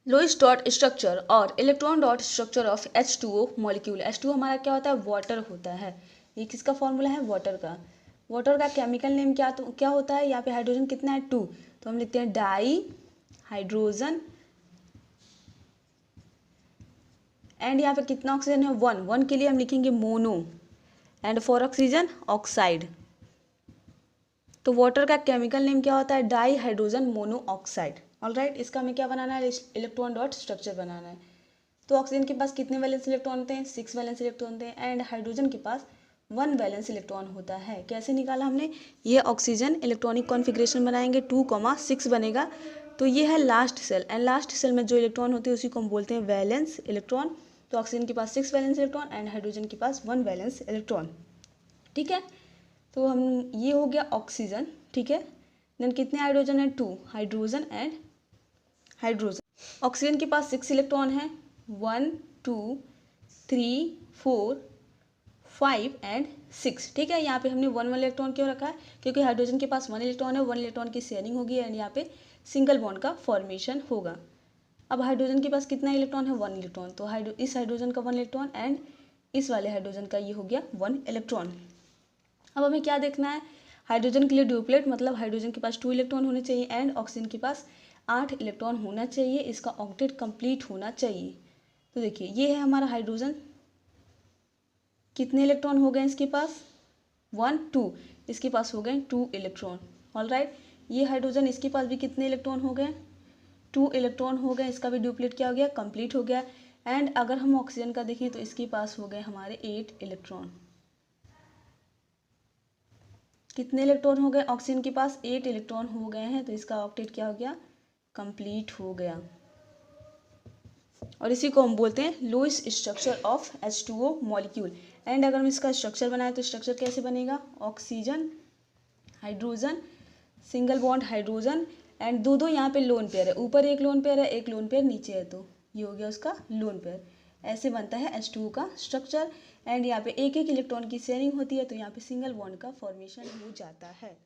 लोइस्ट dot structure और electron dot structure of H2O molecule. H2O हमारा क्या होता है, वाटर होता है। ये किसका फॉर्मूला है, वाटर का। वाटर का केमिकल नेम क्या होता है, यहाँ पे हाइड्रोजन कितना है 2, तो हम लिखते हैं डाई हाइड्रोजन, एंड यहाँ पे कितना ऑक्सीजन है 1, 1 के लिए हम लिखेंगे mono, and for oxygen oxide. तो वाटर का केमिकल नेम क्या होता है, di hydrogen mono oxide. Alright, इसका हमें क्या बनाना है, इलेक्ट्रॉन डॉट स्ट्रक्चर बनाना है। तो ऑक्सीजन के पास कितने वैलेंस इलेक्ट्रॉन होते हैं, 6 वैलेंस इलेक्ट्रॉन होते हैं, एंड हाइड्रोजन के पास 1 वैलेंस इलेक्ट्रॉन होता है। कैसे निकाला हमने, ये ऑक्सीजन इलेक्ट्रॉनिक कॉन्फ़िगरेशन बनाएंगे 2,6 बनेगा, तो ये है last cell, and last cell में जो इलेक्ट्रॉन होते हैं उसी को हम बोलते हैं वैलेंस इलेक्ट्रॉन। तो ऑक्सीजन के पास 6 वैलेंस इलेक्ट्रॉन एंड हाइड्रोजन के पास 1 वैलेंस इलेक्ट्रॉन। ठीक है, तो हम ये हो गया ऑक्सीजन। ठीक है, देन कितने हाइड्रोजन है 2, हाइड्रोजन एंड हाइड्रोजन। ऑक्सीजन के पास 6 इलेक्ट्रॉन है, 1 2 3 4 5 एंड 6। ठीक है, यहाँ पे हमने 1 इलेक्ट्रॉन क्यों रखा है, क्योंकि हाइड्रोजन के पास 1 इलेक्ट्रॉन है, 1 इलेक्ट्रॉन की शेयरिंग होगी एंड यहाँ पे सिंगल बॉन्ड का फॉर्मेशन होगा। अब हाइड्रोजन के पास कितना इलेक्ट्रॉन है, 1 इलेक्ट्रॉन, तो इस हाइड्रोजन का 1 इलेक्ट्रॉन एंड इस वाले हाइड्रोजन का ये हो गया 1 इलेक्ट्रॉन। अब हमें क्या देखना है, हाइड्रोजन के लिए ड्यूप्लेट, मतलब हाइड्रोजन के पास 2 इलेक्ट्रॉन होने चाहिए एंड ऑक्सीजन के पास 8 इलेक्ट्रॉन होना चाहिए, इसका ऑक्टेट कंप्लीट होना चाहिए। तो देखिए ये है हमारा हाइड्रोजन, कितने इलेक्ट्रॉन हो गए इसके पास, 1 2, इसके पास हो गए 2 इलेक्ट्रॉन। ऑलराइट, ये हाइड्रोजन इसके पास भी कितने इलेक्ट्रॉन हो गए, 2 इलेक्ट्रॉन हो गए, इसका भी ड्यूप्लेट क्या हो गया, कंप्लीट हो गया। एंड अगर हम ऑक्सीजन का देखें तो इसके पास हो गए हमारे 8 इलेक्ट्रॉन। कितने इलेक्ट्रॉन हो गए, ऑक्सीजन के पास 8 इलेक्ट्रॉन हो गए हैं, तो इसका ऑक्टेट क्या हो गया, कंप्लीट हो गया। और इसी को हम बोलते हैं lowest structure of H2O molecule. And अगर हम इसका स्ट्रक्चर बनाए तो स्ट्रक्चर कैसे बनेगा, oxygen hydrogen single bond hydrogen, and दो यहाँ पे लोन पेयर है, ऊपर एक लोन पेयर है, एक लोन पेयर नीचे है, तो ये हो गया उसका लोन पेयर। ऐसे बनता है H2O का स्ट्रक्चर। एंड यहाँ पे एक एक इलेक्ट्रॉन की शेयरिंग होती है, तो यहाँ पे सिंगल बॉन्ड का फॉर्मेशन हो जाता है।